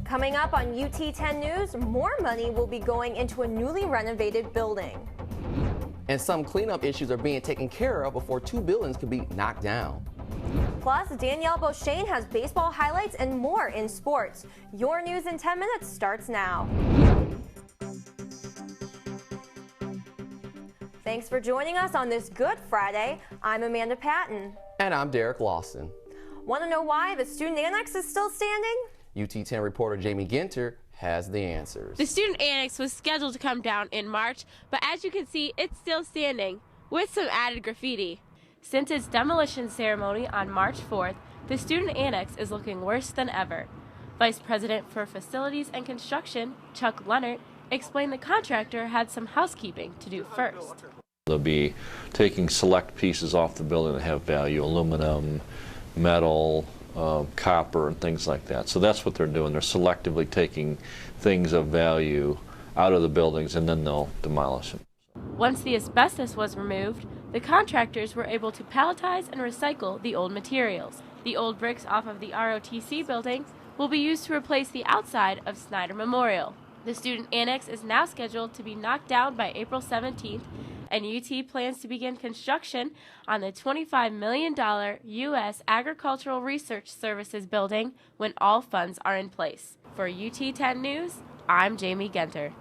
Coming up on UT 10 News, more money will be going into a newly renovated building. And some cleanup issues are being taken care of before 2 buildings could be knocked down. Plus, Danielle Beaucheane has baseball highlights and more in sports. Your news in 10 minutes starts now. Thanks for joining us on this Good Friday. I'm Amanda Patton. And I'm Derrick Lawson. Want to know why the student annex is still standing? UT 10 reporter Jamie Genter has the answers. The student annex was scheduled to come down in March, but as you can see, it's still standing, with some added graffiti. Since its demolition ceremony on March 4th, the student annex is looking worse than ever. Vice President for Facilities and Construction, Chuck Leonard, explained the contractor had some housekeeping to do first. They'll be taking select pieces off the building that have value, aluminum, metal, copper, and things like that. So that's what they're doing. They're selectively taking things of value out of the buildings and then they'll demolish them. Once the asbestos was removed, the contractors were able to palletize and recycle the old materials. The old bricks off of the ROTC building will be used to replace the outside of Snyder Memorial. The student annex is now scheduled to be knocked down by April 17th, and UT plans to begin construction on the $25 million U.S. Agricultural Research Services building when all funds are in place. For UT 10 News, I'm Jamie Genter.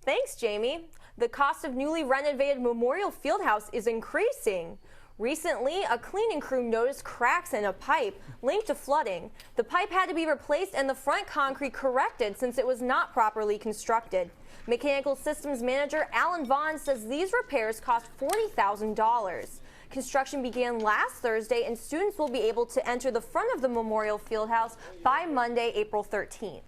Thanks, Jamie. The cost of newly renovated Memorial Fieldhouse is increasing. Recently, a cleaning crew noticed cracks in a pipe linked to flooding. The pipe had to be replaced and the front concrete corrected since it was not properly constructed. Mechanical Systems Manager Alan Vaughn says these repairs cost $40,000. Construction began last Thursday and students will be able to enter the front of the Memorial Fieldhouse by Monday, April 13th.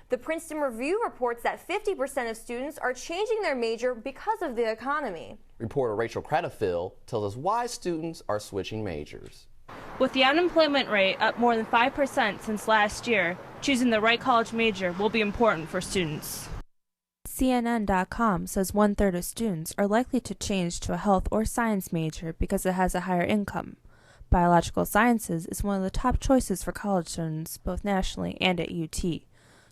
The Princeton Review reports that 50% of students are changing their major because of the economy. Reporter Rachel Craddofield tells us why students are switching majors. With the unemployment rate up more than 5% since last year, choosing the right college major will be important for students. CNN.com says 1/3 of students are likely to change to a health or science major because it has a higher income. Biological sciences is one of the top choices for college students, both nationally and at UT.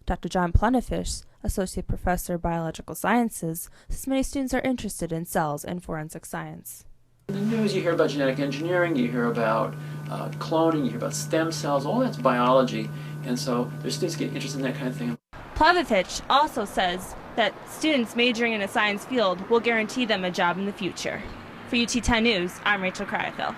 Dr. John Plenefisch, Associate Professor of Biological Sciences, says many students are interested in cells and forensic science. In the news, you hear about genetic engineering, you hear about cloning, you hear about stem cells, all that's biology, and so there's students get interested in that kind of thing. Plenefisch also says that students majoring in a science field will guarantee them a job in the future. For UT 10 News, I'm Rachel Craddofield.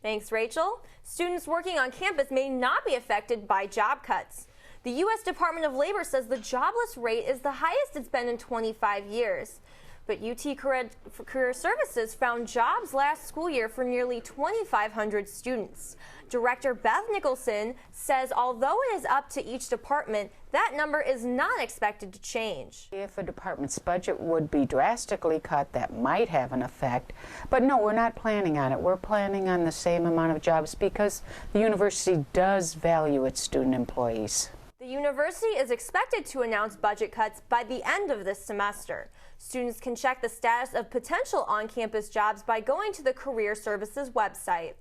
Thanks, Rachel. Students working on campus may not be affected by job cuts. The U.S. Department of Labor says the jobless rate is the highest it's been in 25 years. But UT Career Services found jobs last school year for nearly 2,500 students. Director Beth Nicholson says although it is up to each department, that number is not expected to change. If a department's budget would be drastically cut, that might have an effect. But no, we're not planning on it. We're planning on the same amount of jobs because the university does value its student employees. The university is expected to announce budget cuts by the end of this semester. Students can check the status of potential on-campus jobs by going to the Career Services website.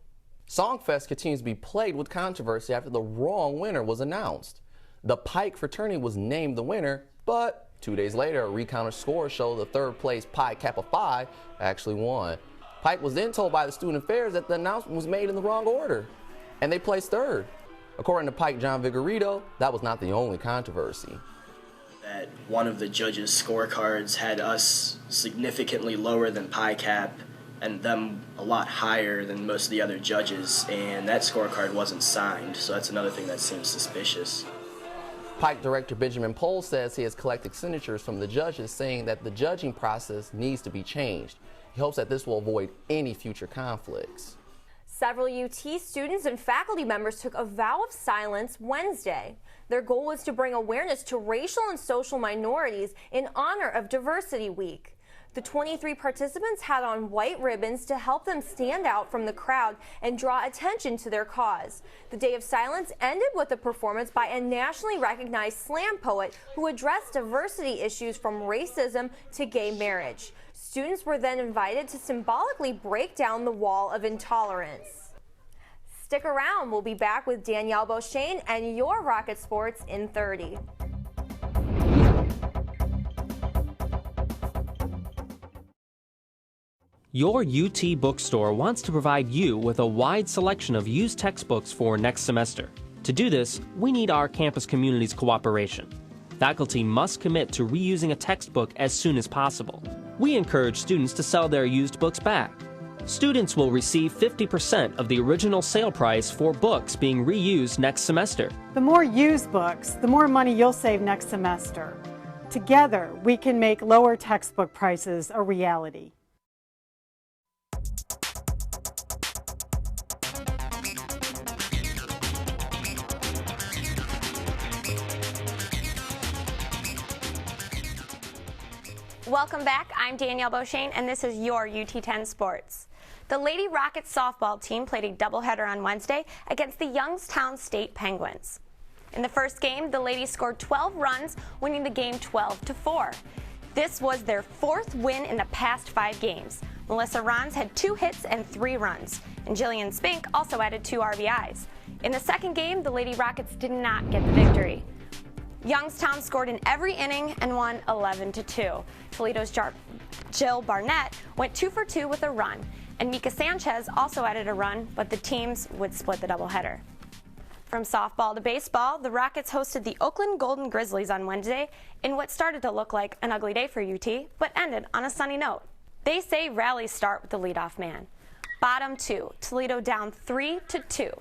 Songfest continues to be plagued with controversy after the wrong winner was announced. The Pike Fraternity was named the winner, but 2 days later, a recounted score showed the third-place Pi Kappa Phi actually won. Pike was then told by the student affairs that the announcement was made in the wrong order, and they placed third. According to Pike John Vigorito, that was not the only controversy. That one of the judges' scorecards had us significantly lower than Pi Cap and them a lot higher than most of the other judges, and that scorecard wasn't signed, so that's another thing that seems suspicious. Pike director Benjamin Pohl says he has collected signatures from the judges saying that the judging process needs to be changed. He hopes that this will avoid any future conflicts. Several UT students and faculty members took a vow of silence Wednesday. Their goal was to bring awareness to racial and social minorities in honor of Diversity Week. The 23 participants had on white ribbons to help them stand out from the crowd and draw attention to their cause. The day of silence ended with a performance by a nationally recognized slam poet who addressed diversity issues from racism to gay marriage. Students were then invited to symbolically break down the wall of intolerance. Stick around, we'll be back with Danielle Beaucheane and your Rocket Sports in 30. Your UT bookstore wants to provide you with a wide selection of used textbooks for next semester. To do this, we need our campus community's cooperation. Faculty must commit to reusing a textbook as soon as possible. We encourage students to sell their used books back. Students will receive 50% of the original sale price for books being reused next semester. The more used books, the more money you'll save next semester. Together, we can make lower textbook prices a reality. Welcome back. I'm Danielle Beaucheane, and this is your UT10 Sports. The Lady Rockets softball team played a doubleheader on Wednesday against the Youngstown State Penguins. In the first game, the ladies scored 12 runs, winning the game 12-4. This was their fourth win in the past 5 games. Melissa Rons had 2 hits and 3 runs, and Jillian Spink also added 2 RBIs. In the second game, the Lady Rockets did not get the victory. Youngstown scored in every inning and won 11-2. Toledo's Jill Barnett went 2 for 2 with a run, and Mika Sanchez also added a run, but the teams would split the doubleheader. From softball to baseball, the Rockets hosted the Oakland Golden Grizzlies on Wednesday in what started to look like an ugly day for UT, but ended on a sunny note. They say rallies start with the leadoff man. Bottom 2, Toledo down 3-2.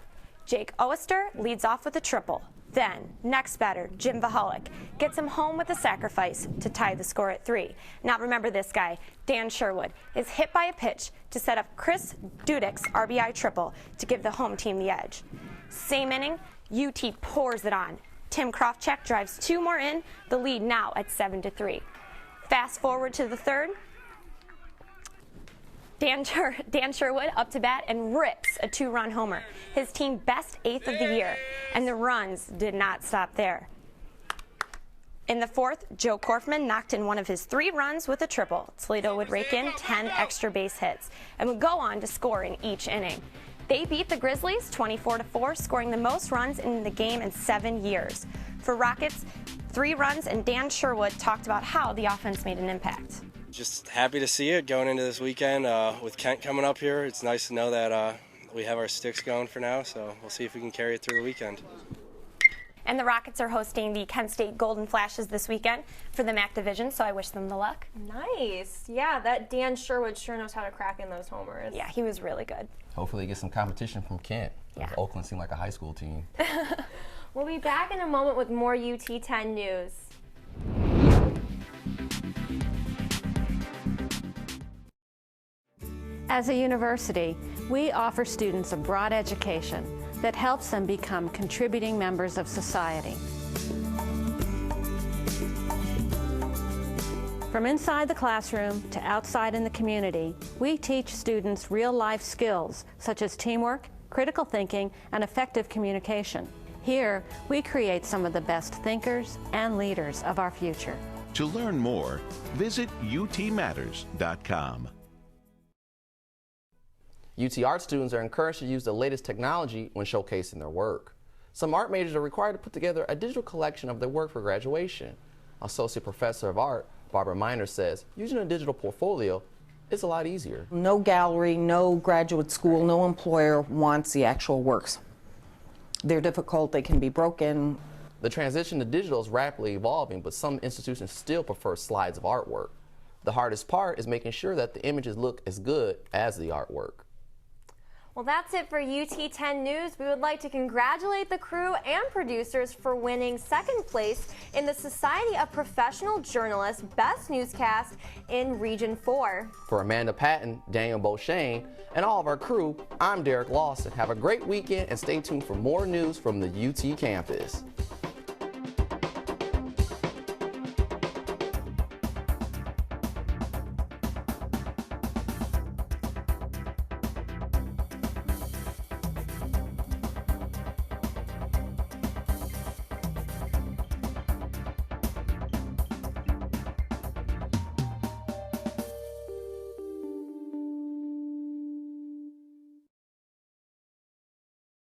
Jake Oester leads off with a triple. Then, next batter, Jim Vahalik, gets him home with a sacrifice to tie the score at 3. Now remember this guy, Dan Sherwood, is hit by a pitch to set up Chris Dudek's RBI triple to give the home team the edge. Same inning, UT pours it on. Tim Krofchak drives 2 more in, the lead now at 7-3. Fast forward to the third, Dan Sherwood up to bat and rips a 2-run homer, his team best 8th of the year, and the runs did not stop there. In the fourth, Joe Korfman knocked in one of his 3 runs with a triple. Toledo would rake in 10 extra base hits and would go on to score in each inning. They beat the Grizzlies 24-4, scoring the most runs in the game in 7 years. For Rockets, 3 runs, and Dan Sherwood talked about how the offense made an impact. Just happy to see it going into this weekend with Kent coming up here. It's nice to know that we have our sticks going for now, so we'll see if we can carry it through the weekend. And the Rockets are hosting the Kent State Golden Flashes this weekend for the MAC division, so I wish them the luck. Nice. Yeah, that Dan Sherwood sure knows how to crack in those homers. Yeah, he was really good. Hopefully get some competition from Kent. Yeah. Oakland seemed like a high school team. We'll be back in a moment with more UT10 news. As a university, we offer students a broad education that helps them become contributing members of society. From inside the classroom to outside in the community, we teach students real-life skills such as teamwork, critical thinking, and effective communication. Here, we create some of the best thinkers and leaders of our future. To learn more, visit utmatters.com. UT art students are encouraged to use the latest technology when showcasing their work. Some art majors are required to put together a digital collection of their work for graduation. Associate Professor of Art, Barbara Miner, says using a digital portfolio is a lot easier. No gallery, no graduate school, no employer wants the actual works. They're difficult, they can be broken. The transition to digital is rapidly evolving, but some institutions still prefer slides of artwork. The hardest part is making sure that the images look as good as the artwork. Well, that's it for UT10 News. We would like to congratulate the crew and producers for winning 2nd place in the Society of Professional Journalists Best Newscast in Region 4. For Amanda Patton, Danielle Beaucheane, and all of our crew, I'm Derrick Lawson. Have a great weekend and stay tuned for more news from the UT campus.